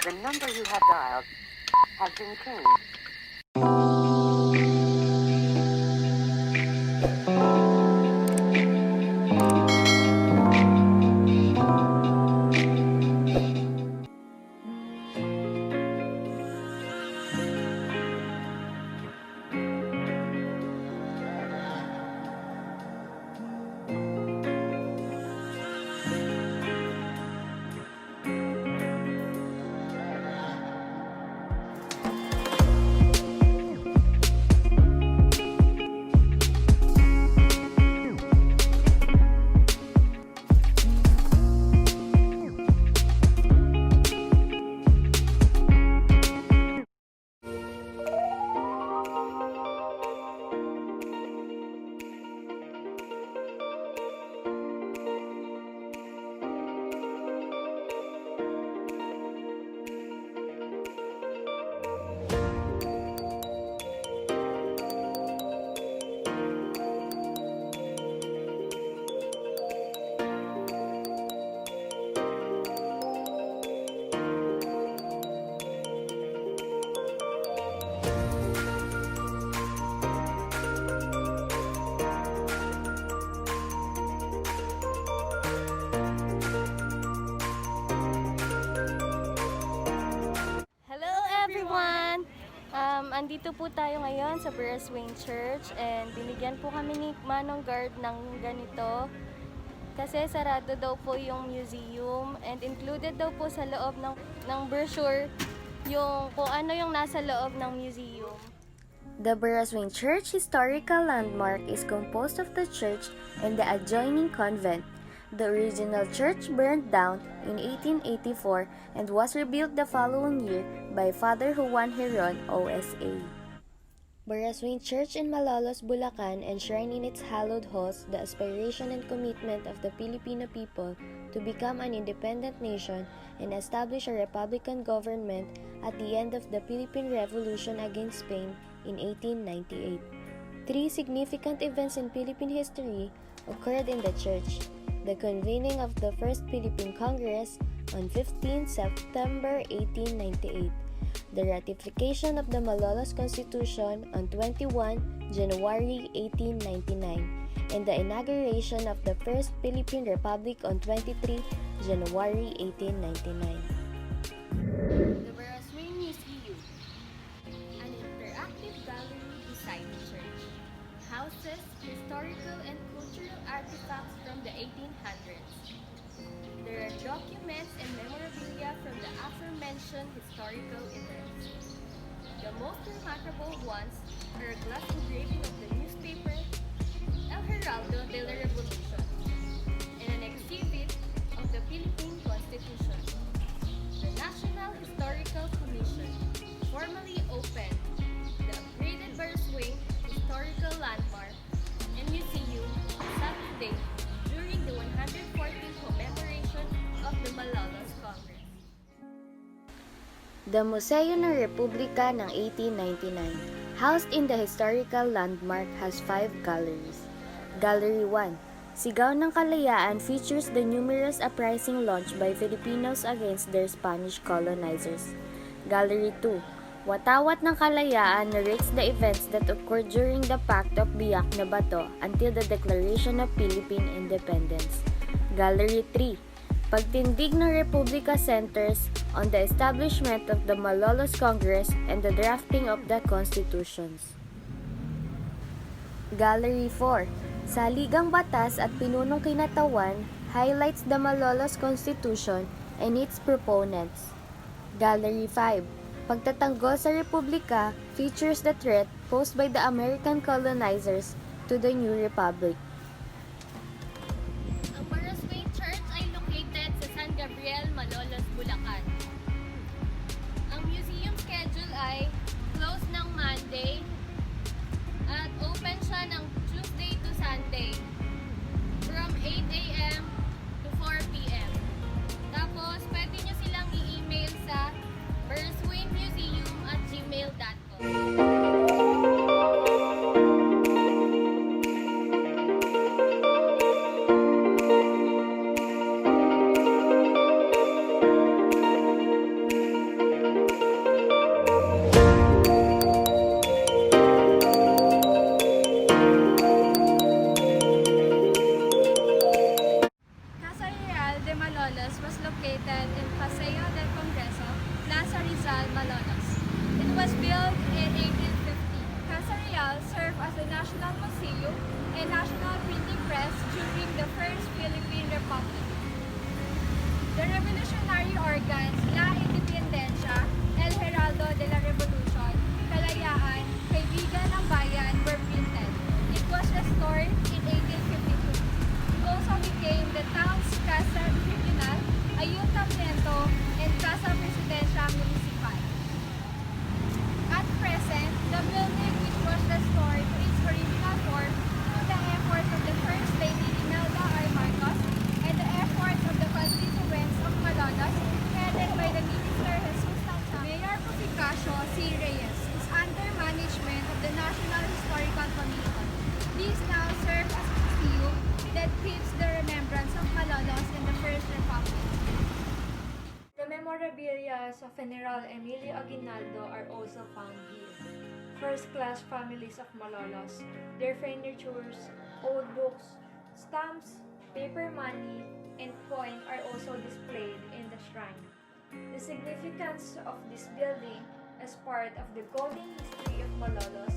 The number you have dialed has been changed. Andito po tayo ngayon sa Wing Church and binigyan po kami ni Manong Guard ng ganito kasi sarado daw po yung museum and included daw po sa loob ng brochure yung kung ano yung nasa loob ng museum. The Wing Church historical landmark is composed of the church and the adjoining convent. The original church burned down in 1884 and was rebuilt the following year by Father Juan Heron, OSA. Wing Church in Malolos, Bulacan enshrined in its hallowed halls the aspiration and commitment of the Filipino people to become an independent nation and establish a republican government at the end of the Philippine Revolution against Spain in 1898. Three significant events in Philippine history occurred in the church. The convening of the First Philippine Congress on 15 September 1898, the ratification of the Malolos Constitution on 21 January 1899, and the inauguration of the First Philippine Republic on 23 January 1899. The Wing Museum, an interactive gallery beside the church, houses historical and cultural artifacts from the 1800s. There are documents and memorabilia from the aforementioned historical events. The most remarkable ones are a glass engraving of the newspaper El Heraldo de la Revolution and an exhibit of the Philippine Constitution. The National Historical Commission formally opened the upgraded Wing Historical Landmark and Museum on Saturday during the 114th commemoration of the Malolos Congress. The Museo ng Republika ng 1899, housed in the historical landmark, has 5 galleries. Gallery 1, Sigaw ng Kalayaan, features the numerous uprising launched by Filipinos against their Spanish colonizers. Gallery 2, Watawat ng Kalayaan narrates the events that occurred during the Pact of Biak na Bato until the Declaration of Philippine Independence. Gallery 3, Pagtindig ng Republika centers on the establishment of the Malolos Congress and the drafting of the constitutions. Gallery 4, Saligang Batas at Pinunong Kinatawan highlights the Malolos Constitution and its proponents. Gallery 5, Pagtatanggol sa Republika features the threat posed by the American colonizers to the new republic. Ang Wing Church ay located sa San Gabriel, Malolos, Bulacan. Ang museum schedule ay closed ng Monday at open siya ng Tuesday to Sunday from 8 a.m. to 4 p.m. Tapos, pwede nyo silang i-email sa burswingmuseum@gmail.com. Real, Malolos. It was built in 1850. Casa Real served as the National Museum and National Printing Press during the First Philippine Republic. The revolutionary organs La Independencia, El Heraldo de la Revolution, Kalayaan, Kaibigan ng Bayan were printed. It was restored in 1852. It also became the town's Casa Regional, Ayuntamiento, and Casa Presidencia Municipal. At present, the building which was restored to its original form through the efforts of the First Lady Imelda R. Marcos and the efforts of the constituents of Malolos, headed by the Minister Jesus Sancha, Mayor Puficacio C. Reyes, is under management of the National Historical Commission. These now serve as a museum that keeps the remembrance of Malolos in the First Republic. The memorabilia of General Emilio Aguinaldo are also found here. First-class families of Malolos, their furnitures, old books, stamps, paper money, and coin are also displayed in the shrine. The significance of this building as part of the golden history of Malolos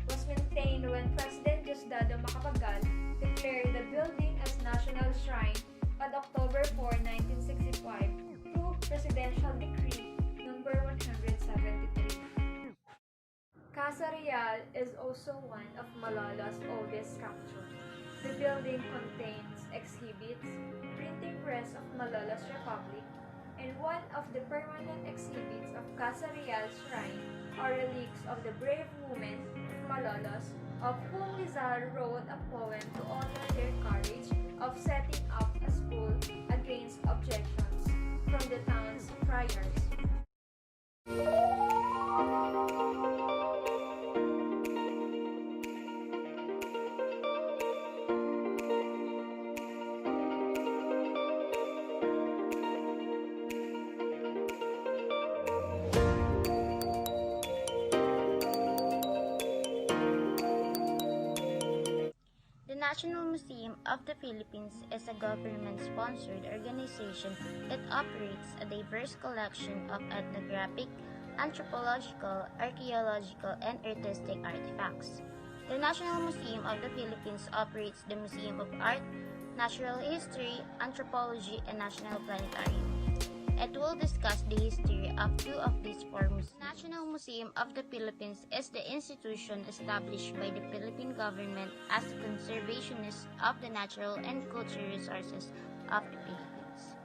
was maintained when President Diosdado Macapagal declared the building as National Shrine on October 4, 1965 through Presidential Decree number 173. Casa Real is also one of Malolos' oldest structures. The building contains exhibits, printing press of Malolos Republic, and one of the permanent exhibits of Casa Real Shrine are relics of the brave women of Malolos, of whom Rizal wrote a poem to honor their courage of setting up a school against objections from the town's friars. The National Museum of the Philippines is a government-sponsored organization that operates a diverse collection of ethnographic, anthropological, archaeological, and artistic artifacts. The National Museum of the Philippines operates the Museum of Art, Natural History, Anthropology, and National Planetarium. It will discuss the history of two of these forms. The National Museum of the Philippines is the institution established by the Philippine government as a conservationist of the natural and cultural resources of the Philippines.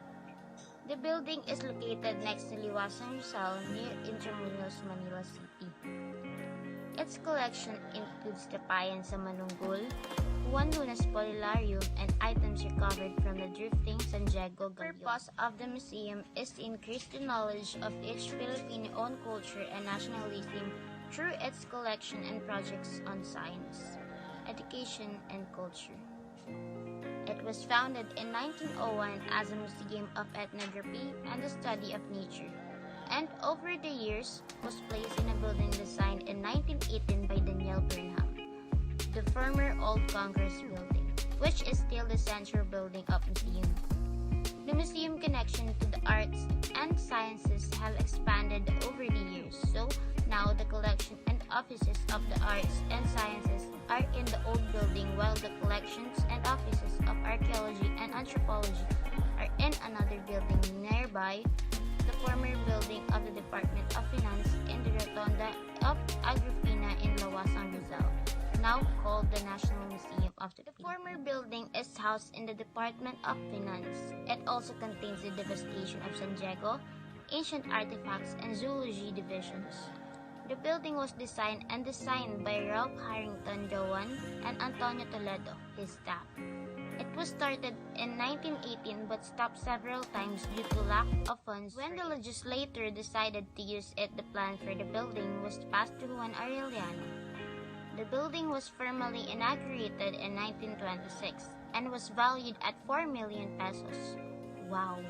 The building is located next to Liwasang Rizal near Intramuros, Manila City. Its collection includes tapayan sa Manunggul, Juan Lunas Polilarium, and items recovered from the drifting San Diego Galleon. The purpose of the museum is to increase the knowledge of each Filipino-owned culture and nationalism through its collection and projects on science, education, and culture. It was founded in 1901 as a museum of ethnography and the study of nature, and over the years was placed in a building designed in 1918 by Daniel Burnham, the former Old Congress Building, which is still the central building of the museum. The museum connection to the arts and sciences have expanded over the years, so now the collection and offices of the arts and sciences are in the old building, while the collections and offices of archaeology and anthropology are in another building nearby, the former building of the Department of Finance in the Rotunda of Agripina in Lawasang, Rizal, now called the National Museum of the Philippines. The former building is housed in the Department of Finance. It also contains the devastation of San Diego, ancient artifacts, and zoology divisions. The building was designed by Ralph Harrington Joan and Antonio Toledo, his staff. It was started in 1918 but stopped several times due to lack of funds. When the legislature decided to use it, the plan for the building was passed to Juan Arellano. The building was formally inaugurated in 1926 and was valued at 4 million pesos. Wow!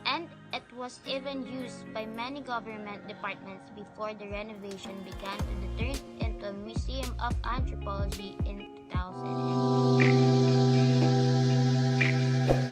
And it was even used by many government departments before the renovation began to be turned into a museum of anthropology in 2000.